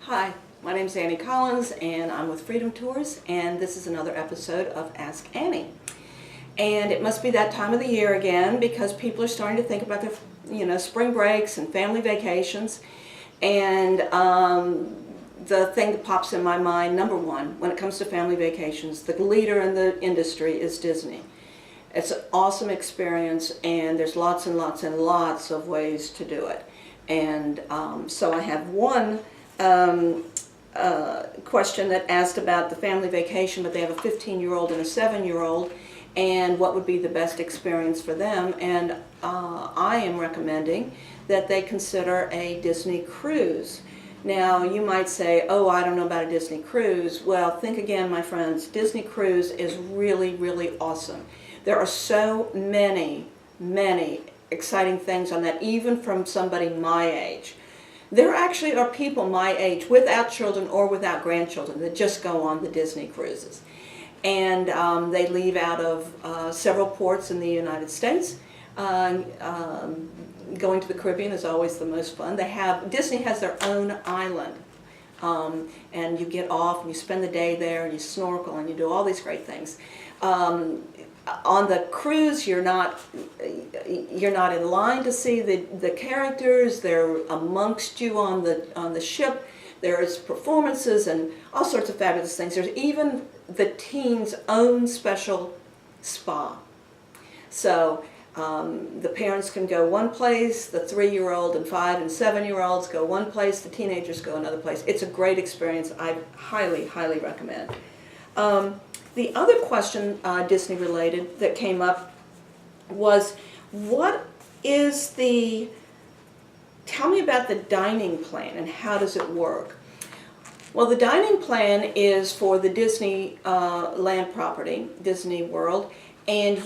Hi, my name is Annie Collins and I'm with Freedom Tours, and this is another episode of Ask Annie. And it must be that time of the year again because people are starting to think about their spring breaks and family vacations. And the thing that pops in my mind, number one, when it comes to family vacations, the leader in the industry is Disney. It's an awesome experience, and there's lots and lots and lots of ways to do it. And so I have one question that asked about the family vacation, but they have a 15-year-old and a 7-year-old, and what would be the best experience for them. And I am recommending that they consider a Disney cruise. Now, you might say, oh, I don't know about a Disney cruise. Well, think again, my friends. Disney cruise is really, really awesome. There are so many exciting things on that, even from somebody my age. There actually are people my age without children or without grandchildren that just go on the Disney cruises. And they leave out of several ports in the United States. Going to the Caribbean is always the most fun. Disney has their own island. And you get off and you spend the day there and you snorkel and you do all these great things. On the cruise, you're not in line to see the characters. They're amongst you on the ship. There's performances and all sorts of fabulous things. There's even the teens' own special spa. So the parents can go one place, the 3-year-old and 5 and 7-year-olds go one place, the teenagers go another place. It's a great experience. I highly, highly recommend. The other question, Disney related, that came up was, tell me about the dining plan and how does it work? Well, the dining plan is for the Disney land property, Disney World, and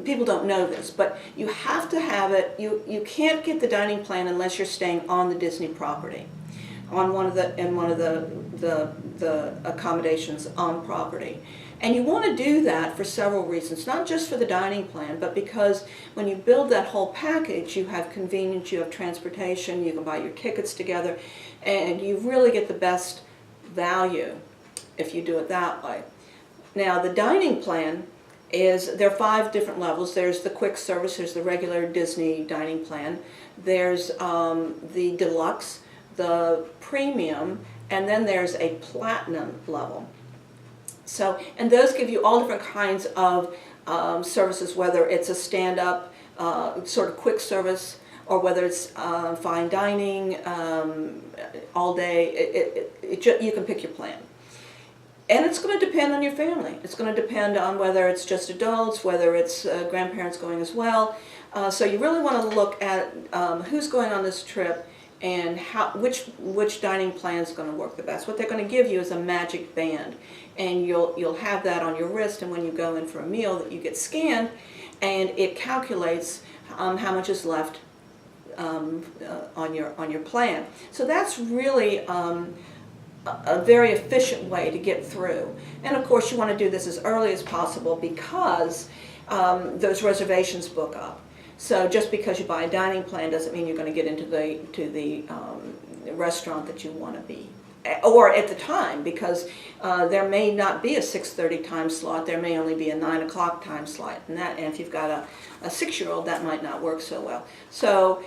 people don't know this, but you have to have it. You can't get the dining plan unless you're staying on the Disney property, on one of the accommodations on property. And you want to do that for several reasons, not just for the dining plan, but because when you build that whole package, you have convenience, you have transportation, you can buy your tickets together, and you really get the best value if you do it that way. Now, the dining plan there are 5 different levels. There's the quick service, there's the regular Disney dining plan, there's the deluxe, the premium, and then there's a platinum level. So, and those give you all different kinds of services, whether it's a stand-up sort of quick service, or whether it's fine dining all day. You can pick your plan. And it's going to depend on your family. It's going to depend on whether it's just adults, whether it's grandparents going as well. So you really want to look at who's going on this trip and which dining plan is going to work the best. What they're going to give you is a magic band, and you'll have that on your wrist, and when you go in for a meal that you get scanned, and it calculates how much is left on your plan. So that's really a very efficient way to get through. And of course you want to do this as early as possible because those reservations book up. So just because you buy a dining plan doesn't mean you're going to get into the restaurant that you want to be, or at the time, because there may not be a 6:30 time slot. There may only be a 9 o'clock time slot, and if you've got a 6-year-old, that might not work so well. So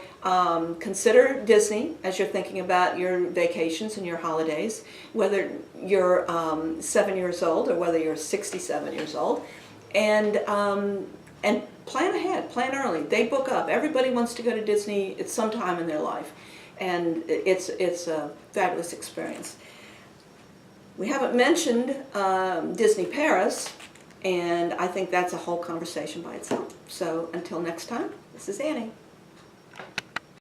consider Disney as you're thinking about your vacations and your holidays, whether you're 7 years old or whether you're 67 years old, and plan ahead, plan early. They book up. Everybody wants to go to Disney at some time in their life, and it's a fabulous experience. We haven't mentioned Disney Paris, and I think that's a whole conversation by itself. So until next time, this is Annie.